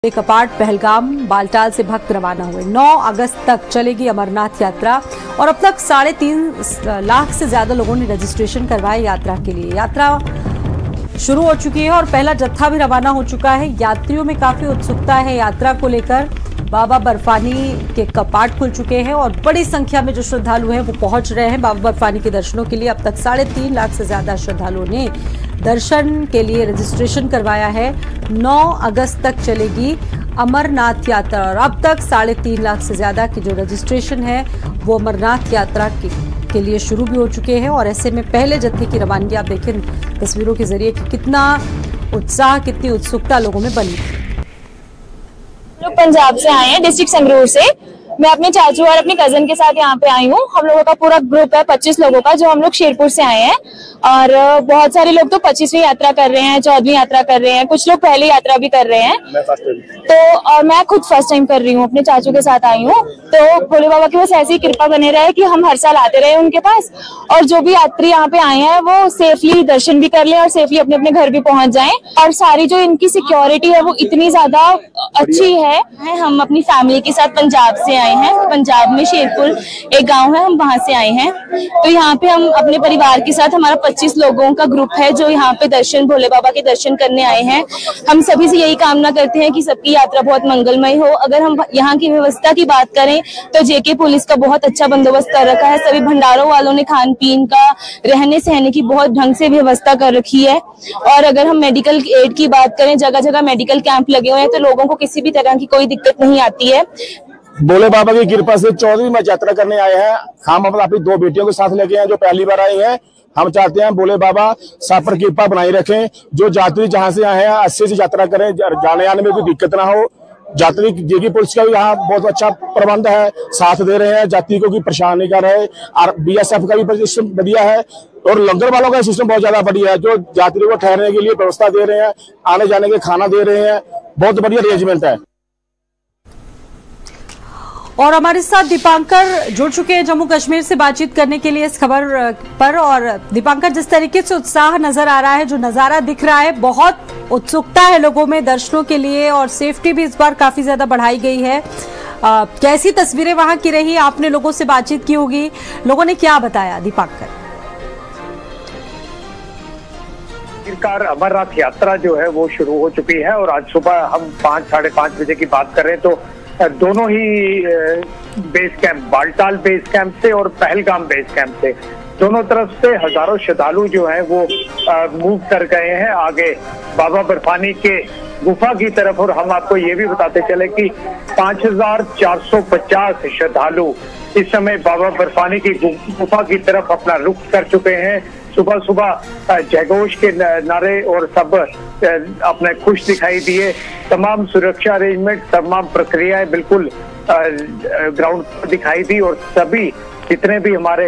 कपाट पहलगाम बालटाल से भक्त रवाना हुए। 9 अगस्त तक चलेगी अमरनाथ यात्रा और अब तक 3.5 लाख से ज्यादा लोगों ने रजिस्ट्रेशन करवाया यात्रा के लिए। यात्रा शुरू हो चुकी है और पहला जत्था भी रवाना हो चुका है। यात्रियों में काफी उत्सुकता है यात्रा को लेकर। बाबा बर्फानी के कपाट खुल चुके हैं और बड़ी संख्या में जो श्रद्धालु हैं वो पहुंच रहे हैं बाबा बर्फानी के दर्शनों के लिए। अब तक 3.5 लाख से ज्यादा श्रद्धालुओं ने दर्शन के लिए रजिस्ट्रेशन करवाया है। 9 अगस्त तक चलेगी अमरनाथ यात्रा और अब तक 3.5 लाख से ज्यादा की जो रजिस्ट्रेशन है वो अमरनाथ यात्रा के लिए शुरू भी हो चुके हैं। और ऐसे में पहले जत्थे की रवानगी आप देखें तस्वीरों के जरिए कि कितना उत्साह, कितनी उत्सुकता लोगों में बनी। लोग पंजाब से आए हैं, डिस्ट्रिक्ट संगरूर से। मैं अपने चाचू और अपने कजन के साथ यहाँ पे आई हूँ। हम लोगों का पूरा ग्रुप है 25 लोगों का, जो हम लोग शेरपुर से आए हैं। और बहुत सारे लोग तो 25वीं यात्रा कर रहे हैं, 14वीं यात्रा कर रहे हैं, कुछ लोग पहले यात्रा भी कर रहे हैं। और मैं खुद फर्स्ट टाइम कर रही हूँ, अपने चाचू के साथ आई हूँ। तो भोले बाबा की बस ऐसी कृपा बने रहे कि हम हर साल आते रहे उनके पास, और जो भी यात्री यहाँ पे आए हैं वो सेफली दर्शन भी कर ले और सेफली अपने अपने घर भी पहुंच जाएं। और सारी जो इनकी सिक्योरिटी है वो इतनी ज्यादा अच्छी है। हम अपनी फैमिली के साथ पंजाब से आए हैं। पंजाब में शेरपुर एक गांव है, हम वहां से आए हैं। तो यहाँ पे हम अपने परिवार के साथ, हमारा 25 लोगों का ग्रुप है जो यहाँ पे भोले बाबा के दर्शन करने आए हैं। हम सभी से यही कामना करते हैं कि सबकी यात्रा बहुत मंगलमय हो। अगर हम यहाँ की व्यवस्था की बात करें तो जेके पुलिस का बहुत अच्छा बंदोबस्त कर रखा है। सभी भंडारों वालों ने खान पीन का, रहने सहने की बहुत ढंग से व्यवस्था कर रखी है। और अगर हम मेडिकल एड की बात करें, जगह जगह मेडिकल कैंप लगे हुए हैं, तो लोगों को किसी भी तरह की कोई दिक्कत नहीं आती है। भोले बाबा की कृपा से 14वीं में यात्रा करने आए हैं। हम अपनी 2 बेटियों के साथ लेके आए जो पहली बार आए हैं। हम चाहते हैं भोले बाबा सब पर कृपा बनाई रखें। जो यात्री जहां से आए हैं अच्छे से यात्रा करें, जाने आने में कोई दिक्कत ना हो। यात्री जेकी पुलिस का भी यहाँ बहुत अच्छा प्रबंध है, साथ दे रहे हैं, यात्री को कोई परेशान नहीं कर रहे। और BSF का भी सिस्टम बढ़िया है और लंगर वालों का सिस्टम बहुत ज्यादा बढ़िया है, जो यात्री को ठहरने के लिए व्यवस्था दे रहे हैं, आने जाने के खाना दे रहे हैं। बहुत बढ़िया अरेंजमेंट है। और हमारे साथ दीपांकर जुड़ चुके हैं जम्मू कश्मीर से बातचीत करने के लिए इस खबर पर। और दीपांकर, जिस तरीके से उत्साह नजर आ रहा है, जो नजारा दिख रहा है, बहुत उत्सुकता है लोगों में दर्शनों के लिए और सेफ्टी भी इस बार काफी ज्यादा बढ़ाई गई है। कैसी तस्वीरें वहां की रही? आपने लोगों से बातचीत की होगी, लोगों ने क्या बताया? दीपांकर, आखिरकार अमरनाथ यात्रा जो है वो शुरू हो चुकी है और आज सुबह हम 5-5:30 बजे की बात कर रहे हैं तो दोनों ही base camp, Baltal base camp से और पहलगाम बेस कैंप से, दोनों तरफ से हजारों श्रद्धालु जो हैं वो मूव कर गए हैं आगे बाबा बर्फानी के गुफा की तरफ। और हम आपको ये भी बताते चले कि 5450 श्रद्धालु इस समय बाबा बर्फानी की गुफा की तरफ अपना रुख कर चुके हैं। सुबह सुबह जयघोष के नारे और सब अपने खुश दिखाई दिए। तमाम सुरक्षा अरेंजमेंट, तमाम प्रक्रियाएं बिल्कुल ग्राउंड पर दिखाई दी और सभी जितने भी हमारे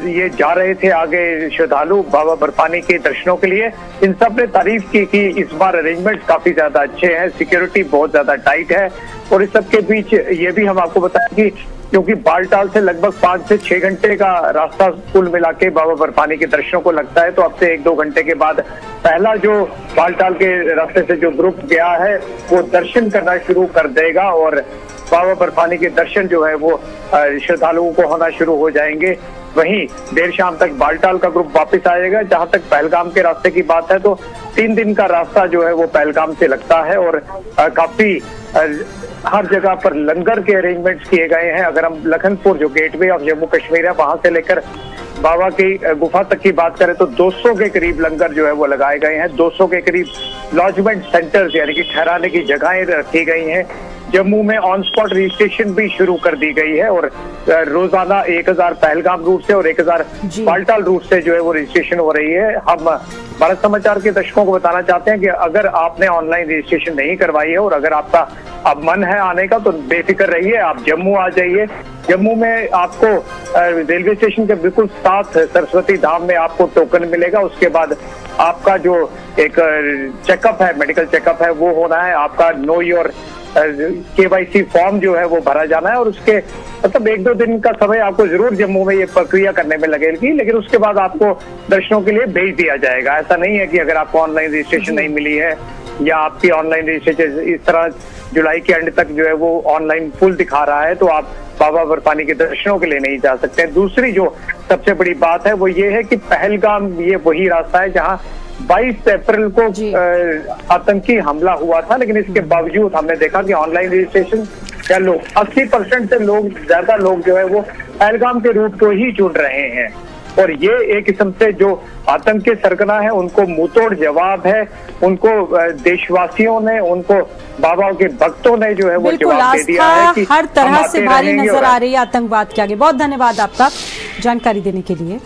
ये जा रहे थे आगे श्रद्धालु बाबा बर्फानी के दर्शनों के लिए, इन सब ने तारीफ की कि इस बार अरेंजमेंट काफी ज्यादा अच्छे हैं, सिक्योरिटी बहुत ज्यादा टाइट है। और इस सब के बीच ये भी हम आपको बताएं कि क्योंकि बालटाल से लगभग 5 से 6 घंटे का रास्ता कुल मिला के बाबा बर्फानी के दर्शनों को लगता है, तो अब से 1-2 घंटे के बाद पहला जो बालटाल के रास्ते से जो ग्रुप गया है वो दर्शन करना शुरू कर देगा और बाबा बर्फानी के दर्शन जो है वो श्रद्धालुओं को होना शुरू हो जाएंगे। वहीं देर शाम तक बालटाल का ग्रुप वापस आएगा। जहां तक पहलगाम के रास्ते की बात है तो 3 दिन का रास्ता जो है वो पहलगाम से लगता है और काफी हर जगह पर लंगर के अरेंजमेंट्स किए गए हैं। अगर हम लखनपुर जो गेटवे ऑफ जम्मू कश्मीर है वहां से लेकर बाबा की गुफा तक की बात करें तो 200 के करीब लंगर जो है वो लगाए गए हैं। 200 के करीब लॉजमेंट सेंटर्स यानी कि ठहराने की जगहें रखी गई हैं। जम्मू में ऑन स्पॉट रजिस्ट्रेशन भी शुरू कर दी गई है और रोजाना 1000 पहलगाम रूट से और 1000 बालटाल रूट से जो है वो रजिस्ट्रेशन हो रही है। हम भारत समाचार के दर्शकों को बताना चाहते हैं कि अगर आपने ऑनलाइन रजिस्ट्रेशन नहीं करवाई है और अगर आपका अब मन है आने का तो बेफिक्र रहिए, आप जम्मू आ जाइए। जम्मू में आपको रेलवे स्टेशन के बिल्कुल साथ सरस्वती धाम में आपको टोकन मिलेगा। उसके बाद आपका जो एक चेकअप है, मेडिकल चेकअप है, वो होना है। आपका नो योर KYC फॉर्म जो है वो भरा जाना है और उसके मतलब 1-2 दिन का समय आपको जरूर जम्मू में ये प्रक्रिया करने में लगेगी, लेकिन उसके बाद आपको दर्शनों के लिए भेज दिया जाएगा। ऐसा नहीं है कि अगर आपको ऑनलाइन रजिस्ट्रेशन नहीं मिली है या आपकी ऑनलाइन रजिस्ट्रेशन इस तरह जुलाई के एंड तक जो है वो ऑनलाइन फुल दिखा रहा है, तो आप बाबा बर्फानी के दर्शनों के लिए नहीं जा सकते हैं। दूसरी जो सबसे बड़ी बात है वो ये है कि पहलगाम ये वही रास्ता है जहां 22 अप्रैल को आतंकी हमला हुआ था, लेकिन इसके बावजूद हमने देखा कि ऑनलाइन रजिस्ट्रेशन या लोग 80% से ज्यादा लोग जो है वो पहलगाम के रूट को ही चुन रहे हैं। और ये एक किस्म से जो आतंकी सरगना है उनको मुंहतोड़ जवाब है, उनको देशवासियों ने, उनको बाबा के भक्तों ने जो है वो जवाब दे दिया है कि हर तरह से भारी नजर आ रही है आतंकवाद के आगे। बहुत धन्यवाद आपका जानकारी देने के लिए।